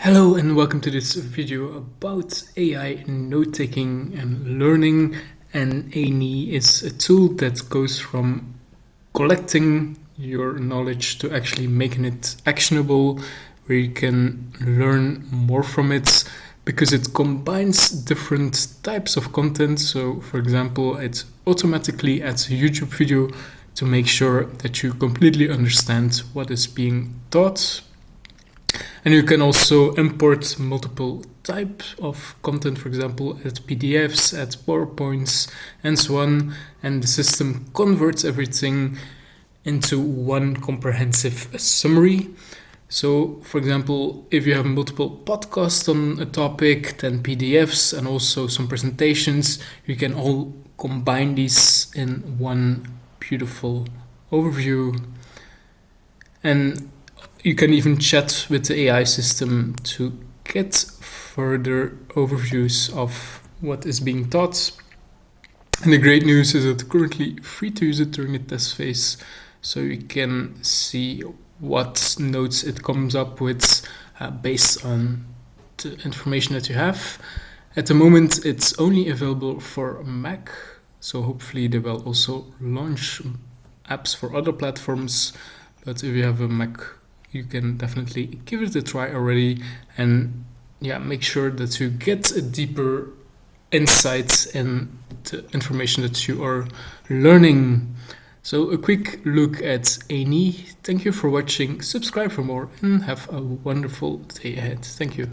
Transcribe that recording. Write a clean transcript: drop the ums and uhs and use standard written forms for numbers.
Hello and welcome to this video about AI note-taking and learning. And ANI is a tool that goes from collecting your knowledge to actually making it actionable, where you can learn more from it because it combines different types of content. So for example, it automatically adds a YouTube video to make sure that you completely understand what is being taught. And you can also import multiple types of content, for example, add PDFs, add PowerPoints, and so on. And the system converts everything into one comprehensive summary. So, for example, if you have multiple podcasts on a topic, then PDFs, and also some presentations, you can all combine these in one beautiful overview. And you can even chat with the AI system to get further overviews of what is being taught. And the great news is that currently free to use it during the test phase, so you can see what notes it comes up with based on the information that you have. At the moment, it's only available for Mac, so hopefully they will also launch apps for other platforms. But if you have a Mac, you can definitely give it a try already, and make sure that you get a deeper insight in the information that you are learning. So a quick look at ANI. Thank you for watching, subscribe for more, and have a wonderful day ahead. Thank you.